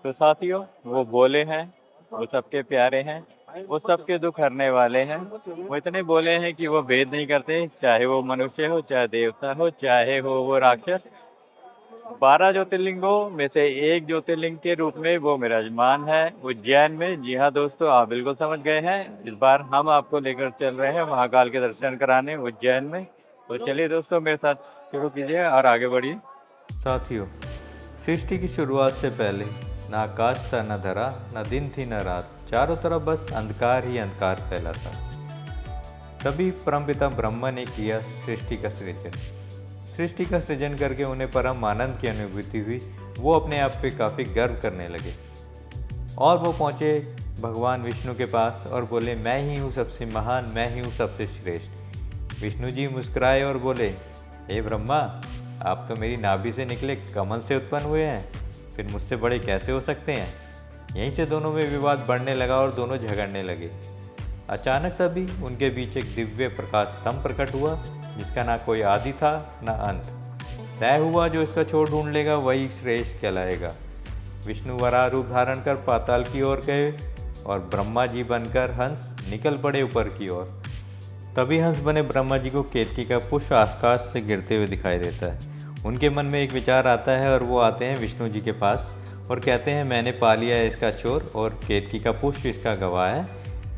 तो साथियों, वो भोले हैं, वो सबके प्यारे हैं, वो सबके दुख हरने वाले हैं। वो इतने भोले हैं कि वो भेद नहीं करते, चाहे वो मनुष्य हो, चाहे देवता हो, चाहे हो वो राक्षस। 12 ज्योतिर्लिंगों में से एक ज्योतिर्लिंग के रूप में वो विराजमान है उज्जैन में। जी हाँ दोस्तों, आप बिल्कुल समझ गए हैं। इस बार हम आपको लेकर चल रहे हैं महाकाल के दर्शन कराने उज्जैन में। तो चलिए दोस्तों, मेरे साथ शुरू कीजिए और आगे बढ़िए। साथियों, सृष्टि की शुरुआत से पहले न आकाश था, न धरा, न दिन थी, न रात। चारों तरफ बस अंधकार ही अंधकार फैला था। तभी परमपिता ब्रह्मा ने किया सृष्टि का सृजन। सृष्टि का सृजन करके उन्हें परम आनंद की अनुभूति हुई। वो अपने आप पे काफ़ी गर्व करने लगे और वो पहुँचे भगवान विष्णु के पास और बोले, मैं ही हूँ सबसे महान, मैं ही हूँ सबसे श्रेष्ठ। विष्णु जी मुस्कुराए और बोले, हे ब्रह्मा, आप तो मेरी नाभि से निकले कमल से उत्पन्न हुए हैं, फिर मुझसे बड़े कैसे हो सकते हैं। यहीं से दोनों में विवाद बढ़ने लगा और दोनों झगड़ने लगे। अचानक तभी उनके बीच एक दिव्य प्रकाश स्तंभ प्रकट हुआ, जिसका ना कोई आदि था ना अंत। तय हुआ, जो इसका छोर ढूंढ लेगा वही श्रेष्ठ कहलाएगा। विष्णु वराह रूप धारण कर पाताल की ओर गए और ब्रह्मा जी बनकर हंस निकल पड़े ऊपर की ओर। तभी हंस बने ब्रह्मा जी को केतकी का पुष्प आकाश से गिरते हुए दिखाई देता है। उनके मन में एक विचार आता है और वो आते हैं विष्णु जी के पास और कहते हैं, मैंने पा लिया है इसका चोर और केतकी का पुष्प इसका गवाह है।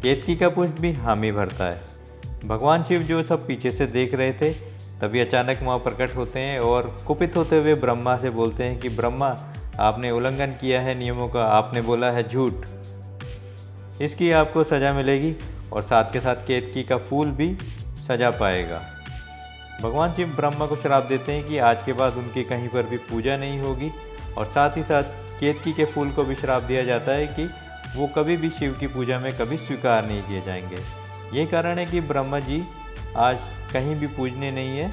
केतकी का पुष्प भी हामी भरता है। भगवान शिव जो सब पीछे से देख रहे थे, तभी अचानक वहाँ प्रकट होते हैं और कुपित होते हुए ब्रह्मा से बोलते हैं कि ब्रह्मा, आपने उल्लंघन किया है नियमों का, आपने बोला है झूठ, इसकी आपको सज़ा मिलेगी और साथ के साथ केतकी का फूल भी सजा पाएगा। भगवान शिव ब्रह्मा को श्राप देते हैं कि आज के बाद उनकी कहीं पर भी पूजा नहीं होगी और साथ ही साथ केतकी के फूल को भी श्राप दिया जाता है कि वो कभी भी शिव की पूजा में कभी स्वीकार नहीं किए जाएंगे। ये कारण है कि ब्रह्मा जी आज कहीं भी पूजने नहीं है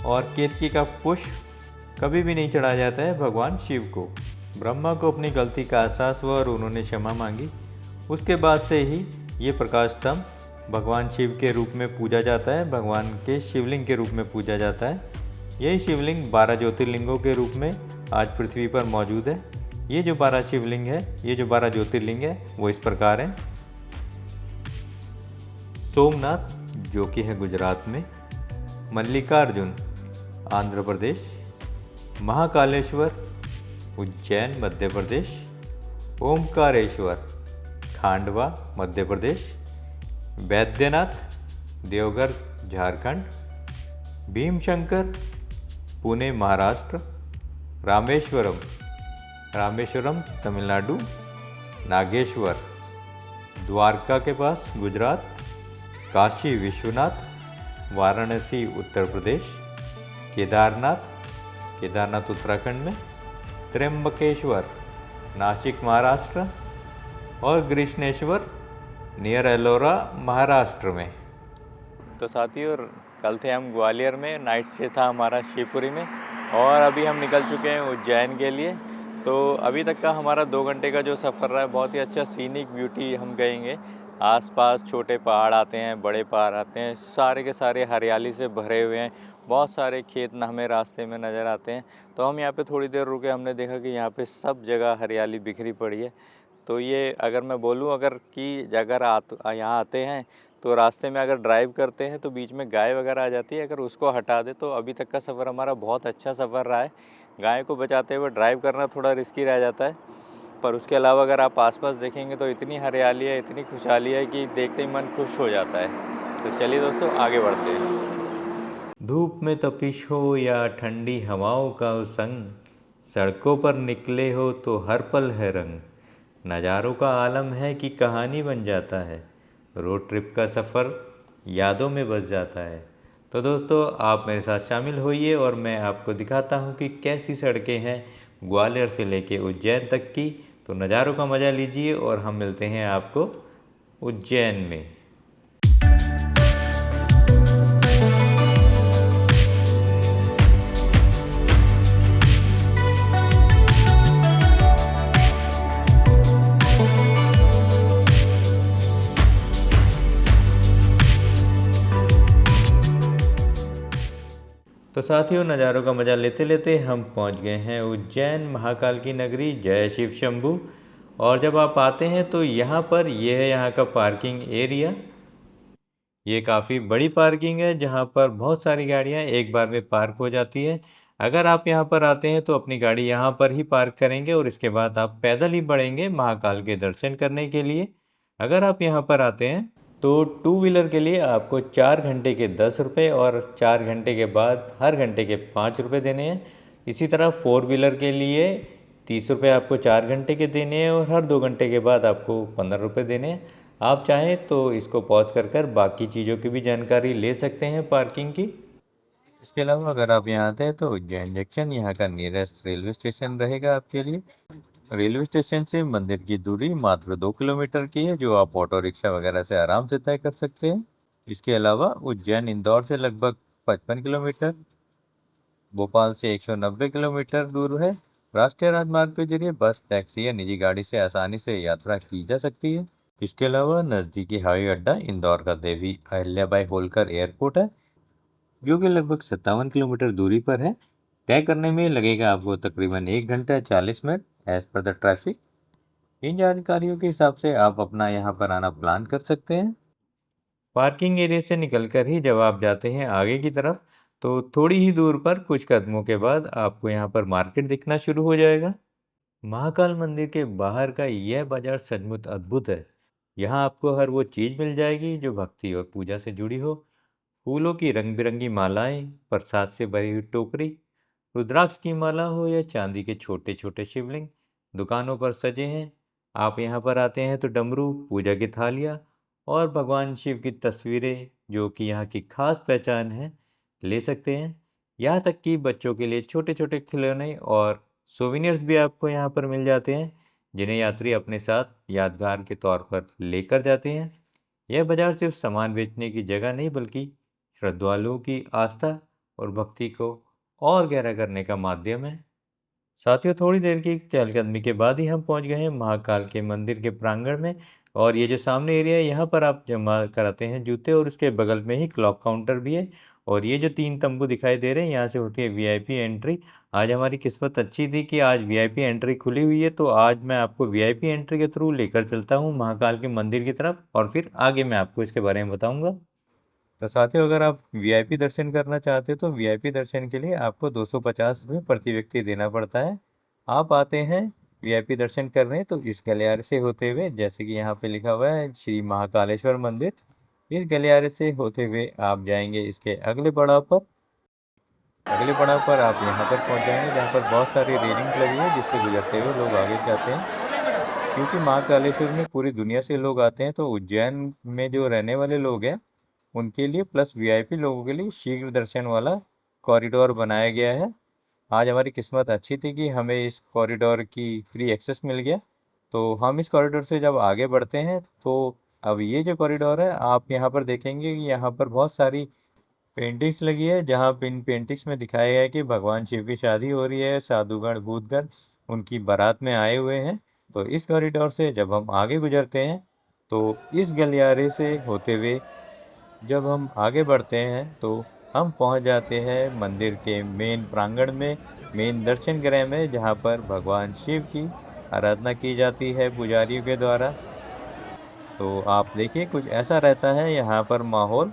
और केतकी का पुष्प कभी भी नहीं चढ़ाया जाता है भगवान शिव को। ब्रह्मा को अपनी गलती का एहसास हुआ और उन्होंने क्षमा मांगी। उसके बाद से ही ये प्रकाश स्तंभ भगवान शिव के रूप में पूजा जाता है, भगवान के शिवलिंग के रूप में पूजा जाता है। यही शिवलिंग 12 ज्योतिर्लिंगों के रूप में आज पृथ्वी पर मौजूद है। ये जो 12 शिवलिंग है, ये जो 12 ज्योतिर्लिंग है, वो इस प्रकार हैं। सोमनाथ, जो कि है गुजरात में, मल्लिकार्जुन आंध्र प्रदेश, महाकालेश्वर उज्जैन मध्य प्रदेश, ओमकारेश्वर खांडवा मध्य प्रदेश, वैद्यनाथ देवघर झारखंड, भीमशंकर पुणे महाराष्ट्र, रामेश्वरम तमिलनाडु, नागेश्वर द्वारका के पास गुजरात, काशी विश्वनाथ वाराणसी उत्तर प्रदेश, केदारनाथ उत्तराखंड में, त्र्यंबकेश्वर नासिक महाराष्ट्र और ग्रीष्णेश्वर नियर एलोरा महाराष्ट्र में। तो साथियों, कल थे हम ग्वालियर में, नाइट स्टे था हमारा शिवपुरी में और अभी हम निकल चुके हैं उज्जैन के लिए। तो अभी तक का हमारा 2 घंटे का जो सफ़र रहा है, बहुत ही अच्छा सीनिक ब्यूटी हम गएंगे। आसपास छोटे पहाड़ आते हैं, बड़े पहाड़ आते हैं, सारे के सारे हरियाली से भरे हुए हैं। बहुत सारे खेत हमें रास्ते में नज़र आते हैं। तो हम यहाँ पे थोड़ी देर रुके, हमने देखा कि यहाँ पे सब जगह हरियाली बिखरी पड़ी है। तो ये अगर मैं बोलूँ, अगर कि अगर यहाँ आते हैं तो रास्ते में अगर ड्राइव करते हैं तो बीच में गाय वगैरह आ जाती है, अगर उसको हटा दे तो अभी तक का सफ़र हमारा बहुत अच्छा सफ़र रहा है। गाय को बचाते हुए ड्राइव करना थोड़ा रिस्की रह जाता है, पर उसके अलावा अगर आप आसपास देखेंगे तो इतनी हरियाली है, इतनी खुशहाली है कि देखते ही मन खुश हो जाता है। तो चलिए दोस्तों, आगे बढ़ते हैं। धूप में तपिश हो या ठंडी हवाओं का संग, सड़कों पर निकले हो तो हर पल है रंग। नज़ारों का आलम है कि कहानी बन जाता है, रोड ट्रिप का सफ़र यादों में बस जाता है। तो दोस्तों, आप मेरे साथ शामिल होइए और मैं आपको दिखाता हूँ कि कैसी सड़कें हैं ग्वालियर से लेके उज्जैन तक की। तो नज़ारों का मज़ा लीजिए और हम मिलते हैं आपको उज्जैन में। तो साथियों, नज़ारों का मज़ा लेते लेते हम पहुंच गए हैं उज्जैन महाकाल की नगरी जय शिव शंभू। और जब आप आते हैं तो यहाँ पर ये है यहाँ का पार्किंग एरिया। ये काफ़ी बड़ी पार्किंग है जहाँ पर बहुत सारी गाड़ियाँ एक बार में पार्क हो जाती है। अगर आप यहाँ पर आते हैं तो अपनी गाड़ी यहाँ पर ही पार्क करेंगे और इसके बाद आप पैदल ही बढ़ेंगे महाकाल के दर्शन करने के लिए। अगर आप यहाँ पर आते हैं तो टू व्हीलर के लिए आपको 4 घंटे के 10 रुपये और 4 घंटे के बाद हर घंटे के 5 रुपये देने हैं। इसी तरह फोर व्हीलर के लिए 30 रुपये आपको 4 घंटे के देने हैं और हर 2 घंटे के बाद आपको 15 रुपये देने हैं। आप चाहें तो इसको पॉज कर बाकी चीज़ों की भी जानकारी ले सकते हैं पार्किंग की। इसके अलावा अगर आप यहाँ आते हैं तो उज्जैन जंक्शन यहाँ का नियरेस्ट रेलवे स्टेशन रहेगा आपके लिए। रेलवे स्टेशन से मंदिर की दूरी मात्र 2 किलोमीटर की है, जो आप ऑटो रिक्शा वगैरह से आराम से तय कर सकते हैं। इसके अलावा उज्जैन इंदौर से लगभग 55 किलोमीटर, भोपाल से 190 किलोमीटर दूर है। राष्ट्रीय राजमार्ग के जरिए बस, टैक्सी या निजी गाड़ी से आसानी से यात्रा की जा सकती है। इसके अलावा नज़दीकी हवाई अड्डा इंदौर का देवी अहिल्याबाई होलकर एयरपोर्ट है, जो कि लगभग 57 किलोमीटर दूरी पर है। तय करने में लगेगा आपको तकरीबन 1 घंटा 40 minute as per the traffic. इन जानकारियों के हिसाब से आप अपना यहाँ पर आना प्लान कर सकते हैं। पार्किंग एरिया से निकलकर ही जब आप जाते हैं आगे की तरफ तो थोड़ी ही दूर पर कुछ कदमों के बाद आपको यहाँ पर मार्केट दिखना शुरू हो जाएगा। महाकाल मंदिर के बाहर का यह बाजार सचमुच अद्भुत है। यहाँ आपको हर वो चीज़ मिल जाएगी जो भक्ति और पूजा से जुड़ी हो। फूलों की रंग बिरंगी मालाएं, प्रसाद से भरी हुई टोकरी, रुद्राक्ष की माला हो या चांदी के छोटे छोटे शिवलिंग दुकानों पर सजे हैं। आप यहाँ पर आते हैं तो डमरू, पूजा की थालियाँ और भगवान शिव की तस्वीरें, जो कि यहाँ की खास पहचान है, ले सकते हैं। यहाँ तक कि बच्चों के लिए छोटे छोटे खिलौने और सोविनियर्स भी आपको यहाँ पर मिल जाते हैं, जिन्हें यात्री अपने साथ यादगार के तौर पर लेकर जाते हैं। यह बाजार सिर्फ सामान बेचने की जगह नहीं, बल्कि श्रद्धालुओं की आस्था और भक्ति को और गहरा करने का माध्यम है। साथियों, थोड़ी देर की चहलकदमी के बाद ही हम पहुंच गए हैं महाकाल के मंदिर के प्रांगण में। और ये जो सामने एरिया है, यहाँ पर आप जमा कराते हैं जूते और उसके बगल में ही क्लॉक काउंटर भी है। और ये जो 3 तंबू दिखाई दे रहे हैं, यहाँ से होती है वीआईपी एंट्री। आज हमारी किस्मत अच्छी थी कि आज वीआईपी एंट्री खुली हुई है, तो आज मैं आपको वीआईपी एंट्री के थ्रू लेकर चलता हूँ महाकाल के मंदिर की तरफ और फिर आगे मैं आपको इसके बारे में बताऊँगा। तो साथियों, अगर आप वीआईपी दर्शन करना चाहते हो तो वीआईपी दर्शन के लिए आपको 250 रुपये प्रति व्यक्ति देना पड़ता है। आप आते हैं वीआईपी दर्शन करने तो इस गलियारे से होते हुए, जैसे कि यहाँ पे लिखा हुआ है श्री महाकालेश्वर मंदिर, इस गलियारे से होते हुए आप जाएंगे इसके अगले पड़ाव पर। अगले पड़ाव पर आप यहाँ पर पहुँच जाएंगे, जहाँ पर बहुत सारी रेलिंग लगी है जिससे गुजरते हुए लोग आगे जाते हैं। क्योंकि महाकालेश्वर में पूरी दुनिया से लोग आते हैं, तो उज्जैन में जो रहने वाले लोग हैं उनके लिए प्लस वीआईपी लोगों के लिए शीघ्र दर्शन वाला कॉरिडोर बनाया गया है। आज हमारी किस्मत अच्छी थी कि हमें इस कॉरिडोर की फ्री एक्सेस मिल गया। तो हम इस कॉरिडोर से जब आगे बढ़ते हैं तो अब ये जो कॉरिडोर है, आप यहाँ पर देखेंगे कि यहाँ पर बहुत सारी पेंटिंग्स लगी है, जहाँ इन पेंटिंग्स में दिखाया गया है कि भगवान शिव की शादी हो रही है, साधुगण भूतगण उनकी बारात में आए हुए हैं। तो इस कॉरिडोर से जब हम आगे गुजरते हैं तो इस गलियारे से होते हुए जब हम आगे बढ़ते हैं तो हम पहुंच जाते हैं मंदिर के मेन प्रांगण में, मेन दर्शन गृह में, जहां पर भगवान शिव की आराधना की जाती है पुजारियों के द्वारा। तो आप देखिए कुछ ऐसा रहता है यहाँ पर माहौल।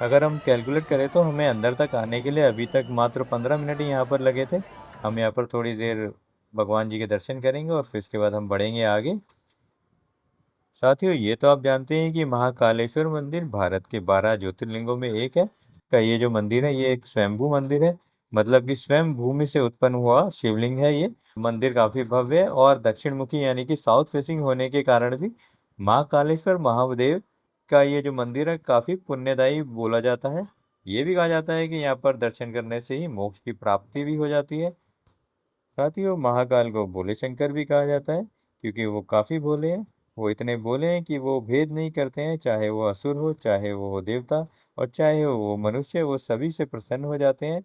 अगर हम कैलकुलेट करें तो हमें अंदर तक आने के लिए अभी तक मात्र 15 मिनट ही यहाँ पर लगे थे। हम यहाँ पर थोड़ी देर भगवान जी के दर्शन करेंगे और फिर इसके बाद हम बढ़ेंगे आगे। साथियों, ये तो आप जानते हैं कि महाकालेश्वर मंदिर भारत के 12 ज्योतिर्लिंगों में एक है। का ये जो मंदिर है ये एक स्वयंभू मंदिर है, मतलब कि स्वयं भूमि से उत्पन्न हुआ शिवलिंग है। ये मंदिर काफी भव्य है और दक्षिण मुखी यानी कि साउथ फेसिंग होने के कारण भी महाकालेश्वर महादेव का ये जो मंदिर है काफी पुण्यदायी बोला जाता है। ये भी कहा जाता है कि यहाँ पर दर्शन करने से ही मोक्ष की प्राप्ति भी हो जाती है। साथियों, महाकाल को भोले शंकर भी कहा जाता है, क्योंकि वो काफी भोले हैं। वो इतने भोले हैं कि वो भेद नहीं करते हैं, चाहे वो असुर हो, चाहे वो हो देवता, और चाहे वो मनुष्य, वो सभी से प्रसन्न हो जाते हैं।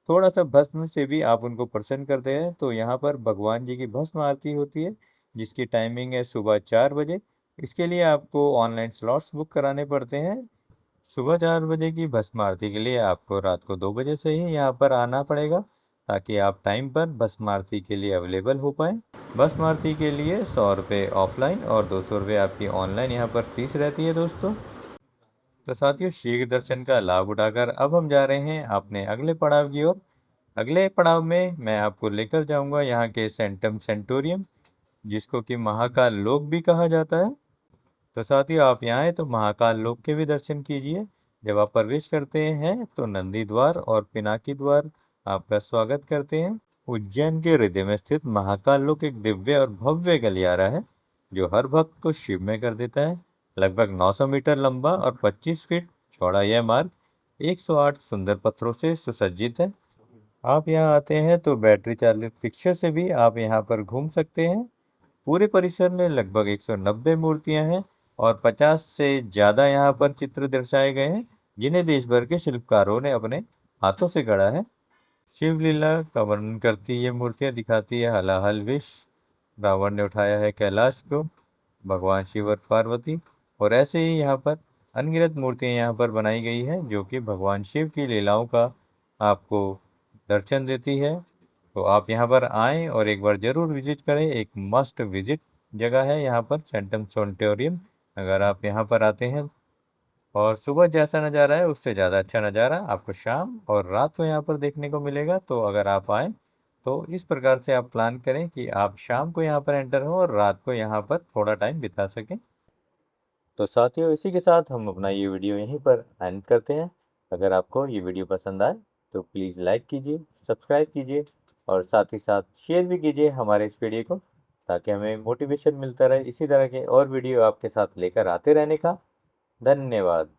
थोड़ा सा भस्म से भी आप उनको प्रसन्न करते हैं। तो यहाँ पर भगवान जी की भस्म आरती होती है, जिसकी टाइमिंग है सुबह 4 बजे। इसके लिए आपको ऑनलाइन स्लॉट्स बुक कराने पड़ते हैं। सुबह 4 बजे की भस्म आरती के लिए आपको रात को 2 बजे से ही यहाँ पर आना पड़ेगा, ताकि आप टाइम पर भस्म आरती के लिए अवेलेबल हो पाएँ। भस्म आरती के लिए 100 रुपये ऑफलाइन और 200 रुपये आपकी ऑनलाइन यहाँ पर फीस रहती है दोस्तों। तो साथियों, शीघ्र दर्शन का लाभ उठाकर अब हम जा रहे हैं अपने अगले पड़ाव की ओर। अगले पड़ाव में मैं आपको लेकर जाऊंगा यहाँ के सेंटम सेंटोरियम, जिसको कि महाकाल लोक भी कहा जाता है। तो साथियों, आप यहाँ आए तो महाकाल लोक के भी दर्शन कीजिए। जब आप प्रवेश करते हैं तो नंदी द्वार और पिनाकी द्वार आपका स्वागत करते हैं। उज्जैन के हृदय में स्थित महाकाल लोक एक दिव्य और भव्य गलियारा है, जो हर भक्त को शिवमय कर देता है। लगभग 900 मीटर लंबा और 25 फीट चौड़ा यह मार्ग 108 सुंदर पत्थरों से सुसज्जित है। आप यहाँ आते हैं तो बैटरी चालित रिक्शा से भी आप यहाँ पर घूम सकते हैं। पूरे परिसर में लगभग 190 मूर्तियां हैं और 50 से ज़्यादा यहाँ पर चित्र दर्शाए गए हैं, जिन्हें देश भर के शिल्पकारों ने अपने हाथों से गढ़ा है। शिवलीला का वर्णन करती ये मूर्तियाँ दिखाती है हलाहल विष, रावण ने उठाया है कैलाश को, भगवान शिव और पार्वती, और ऐसे ही यहाँ पर अनगिनत मूर्तियाँ यहाँ पर बनाई गई हैं, जो कि भगवान शिव की लीलाओं का आपको दर्शन देती है। तो आप यहाँ पर आएँ और एक बार ज़रूर विजिट करें। एक मस्ट विजिट जगह है यहाँ पर सेंटम सेंटोरियम। अगर आप यहाँ पर आते हैं, और सुबह जैसा नज़ारा है उससे ज़्यादा अच्छा नज़ारा आपको शाम और रात को यहाँ पर देखने को मिलेगा। तो अगर आप आएँ तो इस प्रकार से आप प्लान करें कि आप शाम को यहाँ पर एंटर हो और रात को यहाँ पर थोड़ा टाइम बिता सकें। तो साथियों, इसी के साथ हम अपना ये वीडियो यहीं पर एंड करते हैं। अगर आपको ये वीडियो पसंद आए तो प्लीज़ लाइक कीजिए, सब्सक्राइब कीजिए और साथ ही साथ शेयर भी कीजिए हमारे इस वीडियो को, ताकि हमें मोटिवेशन मिलता रहे इसी तरह के और वीडियो आपके साथ लेकर आते रहने का। धन्यवाद।